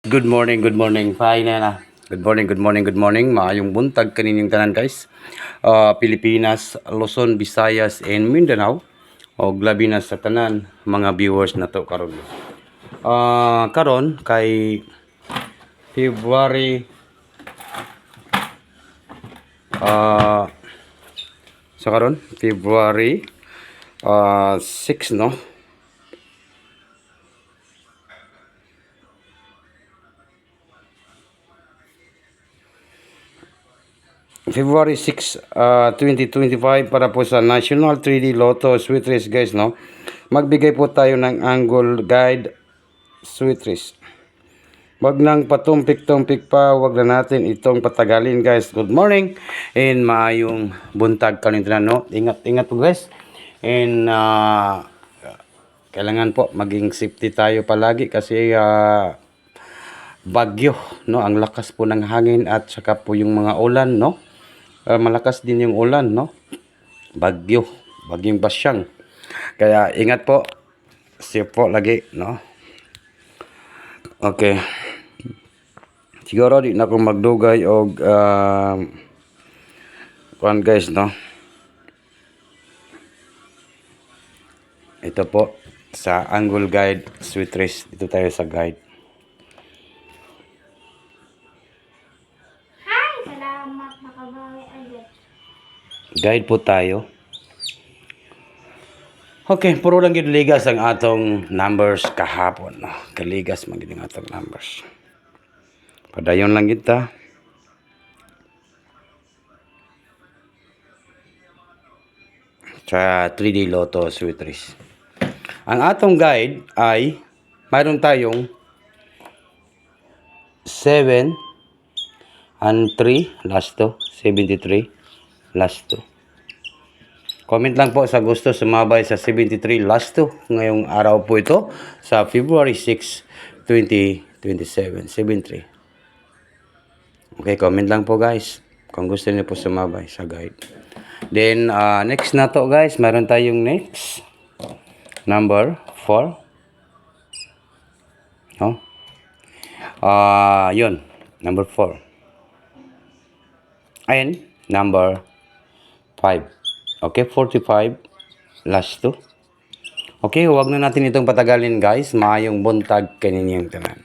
Good morning. Fine na. Good morning. Maayong buntag kaninyong tanan guys. Pilipinas, Luzon, Visayas, and Mindanao. O labi na sa tanan mga viewers na to karon. Karon kay February sa karon February 6 no. February 6, 2025 para po sa National 3D Lotto Sweet Race guys no. Magbigay po tayo ng angle guide Sweet Race. Wag nang patumpik-tumpik pa, wag na natin itong patagalin guys. Good morning and maayong buntag kaninyo no. Ingat po guys. And kailangan po maging safety tayo palagi kasi bagyo no, ang lakas po ng hangin at saka po yung mga ulan no. Malakas din yung ulan no. Bagyong basyang. Kaya ingat po. Safe po lagi no. Okay. Siguro di na ako magdugay og kuan guys no. Ito po sa angle guide Sweet Race. Dito tayo sa guide. Hi! Salamat makabawi agad. Guide po tayo. Okay, puro lang gid ligas ang atong numbers kahapon no. Kaligas man gid ang atong numbers. Padayon lang gid ta. Sa 3D Lotto Sweet Race. Ang atong guide ay mayroon tayong 7 and 3 last to 73 last to. Comment lang po sa gusto sumabay sa 73 last to ngayong araw po ito sa February 6, 2027. 73. Okay, comment lang po guys kung gusto niyo po sumabay sa guide. Then next na to guys, mayroon tayong next number 4. No? Yun, number 4. And number 5. Okay, 45 last 2. Okay, huwag na natin itong patagalin guys. Maayong buntag kaninyong tanan.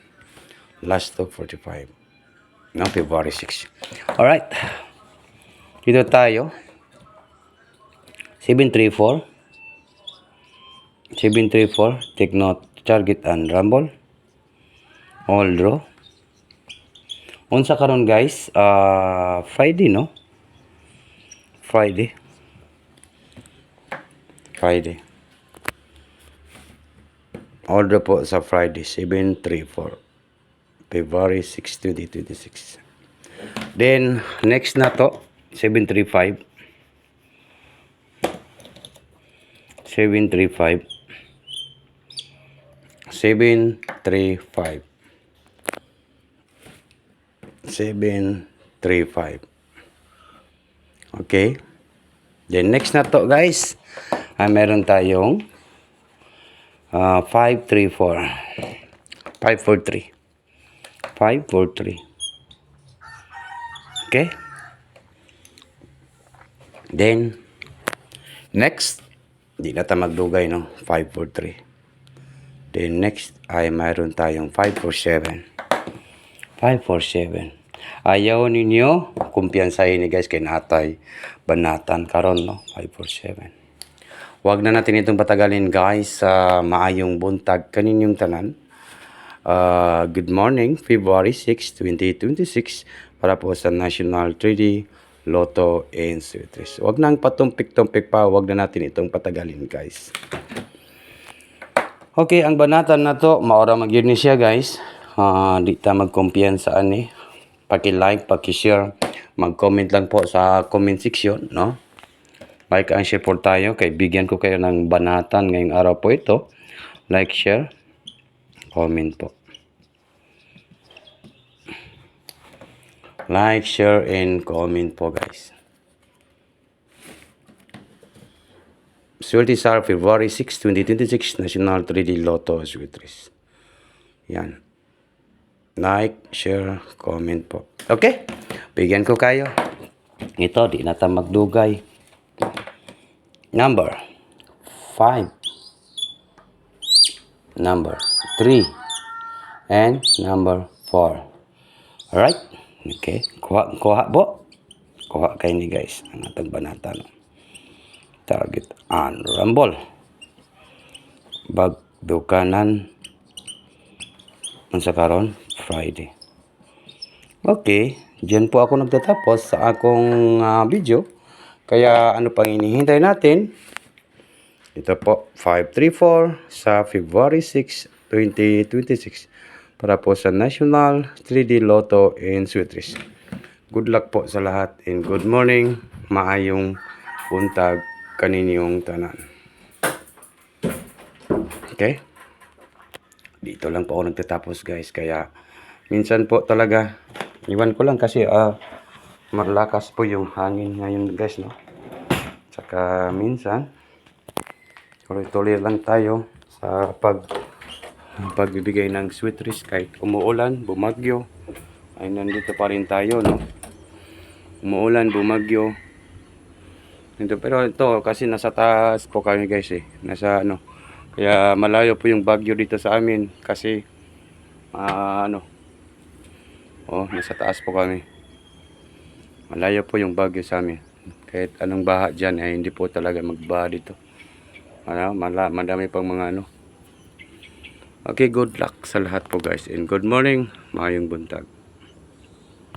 Last 2, 45. No, February 6. Alright. Dito tayo. 734. 734. Take note. Target and rumble. All draw. Unsa karon guys? Friday no? Friday. Order po sa Friday 734 February 6, 2026. Then next na to 735 735 735 735. Okay. Then next na to guys, meron tayong 534 543 543. Okay. Then next, di na ta magdugay no, 543. Then next ay mayroon tayong 547 547. Ayaw ninyo kumpiyansahin ni guys kay natay banatan karon no, 547. Huwag na natin itong patagalin guys. Maayong buntag kaninyong tanan. Good morning, February 6, 2026 para po sa National 3D Lotto and Sweet Race. Huwag nang patumpik-tumpik pa. Huwag na natin itong patagalin guys. Okay, ang banatan na to, maora mag-yun ni siya guys. Di ta magkumpiyansaan eh. Paki-like, paki-share, mag-comment lang po sa comment section, no? Like and share po tayo, kay bigyan ko kayo ng banatan ngayong araw po ito. Like, share, comment po. Like, share, and comment po guys. Swerte sa February 6, 2026, National 3D Lotto Sweet Race. Yan. like, share, comment po. Okay? Bigyan ko kayo. Ito, di na ta magdugay. Number 5. Number 3. And number 4. Alright? Okay. Kuha po. Kuha kayo ni guys. Ang atong banatan. Target and rumble. Bagdukanan. Unsa karon? Friday. Okay. Diyan po ako nagtatapos sa akong video. Kaya ano pang inihintay natin? Ito po, 534 sa February 6, 2026 para po sa National 3D Lotto in Swiss. Good luck po sa lahat and good morning. Maayong buntag kaninyong tanan. Okay? Dito lang po ako nagtatapos guys. Kaya minsan po talaga, iwan ko lang kasi malakas po yung hangin ngayon guys, no? Tsaka minsan tuloy-tuloy lang tayo sa pagbibigay ng sweet risk kahit umuulan, bumagyo. Ay nandito pa rin tayo, no? Umuulan, bumagyo. Nito, pero ito kasi nasa taas po kami guys eh. Nasa ano. Kaya malayo po yung bagyo dito sa amin kasi nasa taas po kami. Malayo po yung bagyo sa amin. Kahit anong baha dyan ay hindi po talaga magbaha dito. Madami pang mga Okay, good luck sa lahat po guys and good morning, mayong buntag.